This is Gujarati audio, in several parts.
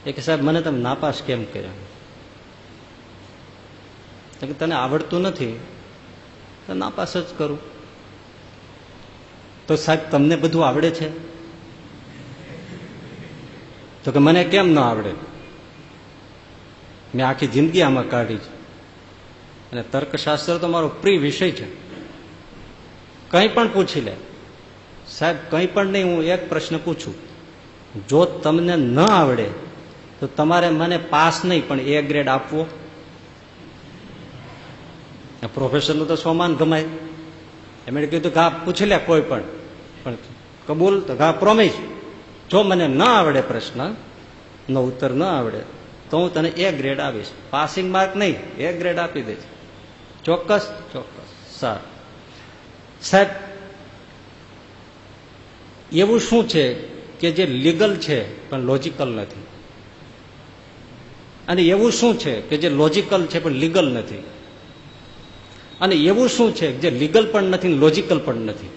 એ કે સાહેબ મને તમે નાપાસ કેમ કર્યા? તો કે તને આવડતું નથી તો નાપાસ જ કરું. તો સાહેબ તમને બધું આવડે છે? તો કે મને કેમ ન આવડે? મેં આખી જિંદગી આમાં કાઢી છે અને તર્કશાસ્ત્ર તો મારો પ્રિય વિષય છે. કંઈ પણ પૂછી લે સાહેબ, કંઈ પણ નહીં. હું એક પ્રશ્ન પૂછું, જો તમને ન આવડે તો તમારે મને પાસ નહીં પણ A ગ્રેડ આપવો. પ્રોફેસરનું તો સ્વમાન ગમાય. એમણે કીધું કે હા પૂછી લે કોઈ પણ કબૂલ? તો હા પ્રોમિસ. જો મને ન આવડે પ્રશ્નનો ઉત્તર ન આવડે તો હું તને A ગ્રેડ આપીશ. પાસિંગ માર્ક નહીં, A ગ્રેડ આપી દઈશ. ચોક્કસ? ચોક્કસ. સારું. સાહેબ એવું શું છે કે જે લીગલ છે પણ લોજિકલ નથી? અને એવું શું છે કે જે લોજિકલ છે પણ લીગલ નથી? અને એવું શું છે જે લીગલ પણ નથી લોજિકલ પણ નથી?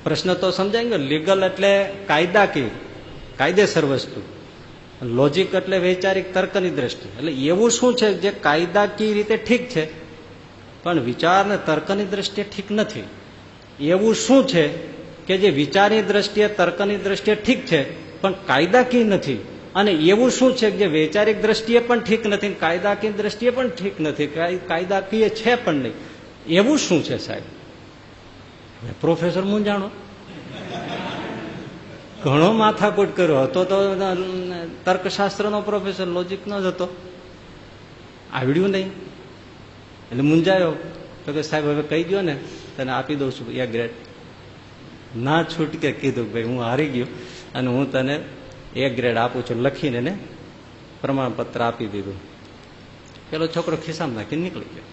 પ્રશ્ન તો સમજાય ને. લીગલ એટલે કાયદાકીય, કાયદેસર વસ્તુ. લોજિક એટલે વૈચારિક તર્કની દ્રષ્ટિ. એટલે એવું શું છે જે કાયદાકીય રીતે ઠીક છે પણ વિચાર ને તર્કની દ્રષ્ટિએ ઠીક નથી? એવું શું છે કે જે વિચારની દ્રષ્ટિએ તર્કની દ્રષ્ટિએ ઠીક છે પણ કાયદાકીય નથી? અને એવું શું છે જે વૈચારિક દ્રષ્ટિએ પણ ઠીક નથી, કાયદાકીય દ્રષ્ટિએ પણ ઠીક નથી, કાયદાકીય છે પણ નહીં? એવું શું છે સાહેબ? પ્રોફેસર મૂંઝાણો, ઘણો માથાકૂટ કર્યો હતો તો તર્કશાસ્ત્રનો પ્રોફેસર, લોજિકનો જ હતો. આવડ્યું નહીં એટલે મૂંઝાયો. તો કે સાહેબ હવે કહી ગયો ને તને આપી દઉં છું A ગ્રેડ. ના છૂટકે કીધું ભાઈ હું હારી ગયો અને હું તને A ગ્રેડ આપું છું, લખીને એને પ્રમાણપત્ર આપી દીધું. પેલો છોકરો ખિસ્સામાં નાખીને નીકળી ગયો.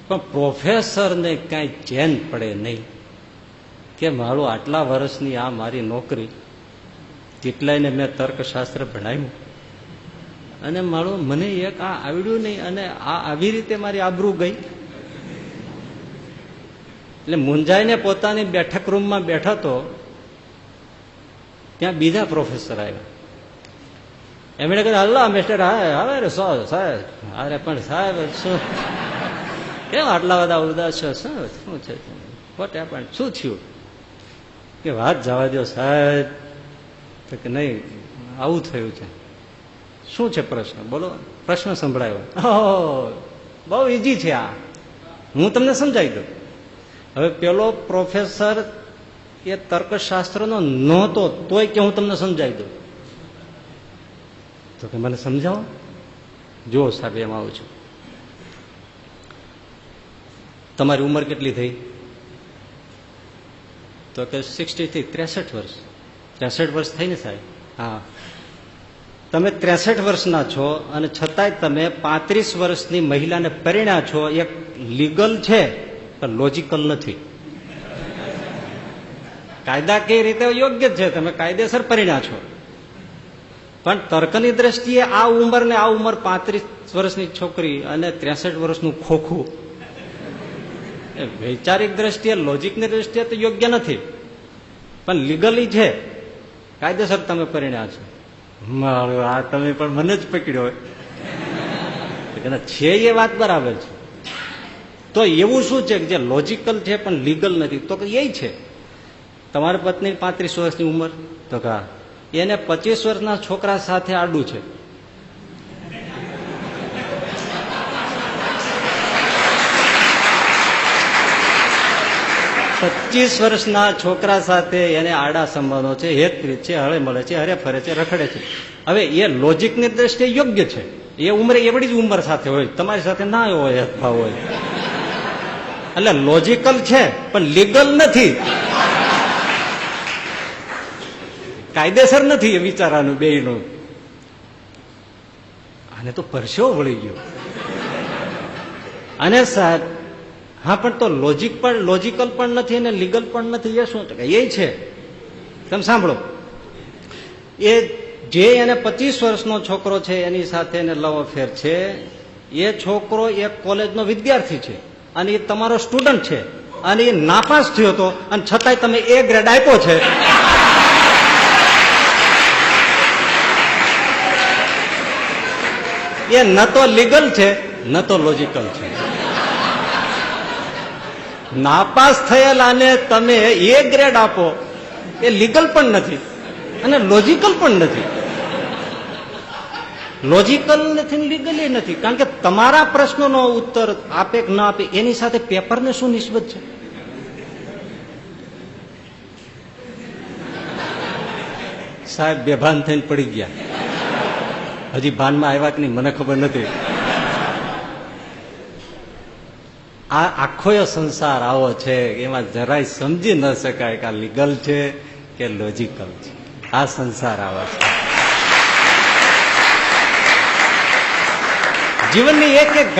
પણ પ્રોફેસરને કાંઈ ચેન પડે નહીં કે મારું આટલા વર્ષની આ મારી નોકરી, કેટલાયને મેં તર્કશાસ્ત્ર ભણાવ્યું અને મારું મને એક આ આવડ્યું નહીં અને આ આવી રીતે મારી આબરૂ ગઈ. એટલે મુંજાઈને પોતાની બેઠક રૂમમાં બેઠા તો ત્યાં બીજા પ્રોફેસર આવ્યા. એમણે કહ્યું હલ્લા મિસ્ટર હવે સાહેબ. અરે પણ સાહેબ શું કેમ આટલા બધા ઉદાસ છો? શું છે? Vote happened? શું થયું? કે વાત જવા દો સાહેબ. તો કે નહીં આવું થયું છે. શું છે પ્રશ્ન? બોલો. પ્રશ્ન સંભળાયો. બહુ ઈઝી છે આ, હું તમને સમજાવી દઉં. હવે પેલો પ્રોફેસર એ તર્કશાસ્ત્રનો નહોતો તોય કે હું તમને સમજાવી દઉં. તો કે મને સમજાવો. જો સાહેબ એમ આવું છું. તમારી ઉંમર કેટલી થઈ? તો કે 60 થી 63 વર્ષ. 63 વર્ષ થઈ ને સાહેબ? હા. તમે 63 વર્ષના છો અને છતાંય તમે 35 વર્ષની મહિલાને પરિણ્યા છો. એક લીગલ છે પણ લોજિકલ નથી. કાયદાકીય રીતે યોગ્ય છે, તમે કાયદેસર પરિણ્યા છો, પણ તર્કની દ્રષ્ટિએ આ ઉંમર ને આ ઉંમર 35 વર્ષની છોકરી અને 63 વર્ષનું ખોખું, વૈચારિક દ્રષ્ટિએ લોજિકની દ્રષ્ટિએ તો યોગ્ય નથી પણ લીગલી છે, કાયદેસર તમે પરિણ્યા છો. આ તમે પણ મને જ પકડ્યો હોય છે એ વાત બરાબર છે. તો એવું શું છે કે જે લોજિકલ છે પણ લીગલ નથી? તો કે એ છે તમારી પત્ની 35 વર્ષની ઉંમર, તો કે એને 25 વર્ષના છોકરા સાથે આડું છે. પચીસ વર્ષના છોકરા સાથે એને આડા સંબંધો છે, હેતપ્રીત છે, હળે મળે છે, હરે ફરે છે, રખડે છે. હવે એ લોજિકની દ્રષ્ટિએ યોગ્ય છે. એ ઉંમરે એવડી જ ઉંમર સાથે હોય, તમારી સાથે ના હોય, હેતભાવ હોય, એટલે લોજિકલ છે પણ લીગલ નથી, કાયદેસર નથી એ વિચારાનું બેયનું. આને તો પરસેવો વળી ગયો. અને સાહેબ હા પણ તો લોજિકલ પણ નથી અને લીગલ પણ નથી, એ શું? એ છે. તમે સાંભળો, એ જે એને 25 વર્ષનો છોકરો છે એની સાથે એને લવ અફેર છે, એ છોકરો એક કોલેજનો વિદ્યાર્થી છે અને એ તમારો સ્ટુડન્ટ છે અને એ નાપાસ થયો હતો અને છતાંય તમે A ગ્રેડ આપ્યો છે. એ ન તો લીગલ છે ન તો લોજિકલ છે. નાપાસ થયેલાને તમે એ ગ્રેડ આપો એ લીગલ પણ નથી અને લોજિકલ પણ નથી. લોજિકલ નથી, લીગલી નથી, કારણ કે તમારા પ્રશ્નોનો ઉત્તર આપે કે ના આપે એની સાથે પેપરને શું નિસ્બત છે? સાહેબ બેભાન થઈને પડી ગયા. હજી ભાનમાં આવ્યા કે નહીં મને ખબર નથી. આ આખો સંસાર આવો છે, એમાં જરાય સમજી ન શકાય કે આ લીગલ છે કે લોજિકલ છે. આ સંસાર આવો છે. જીવનની એક એક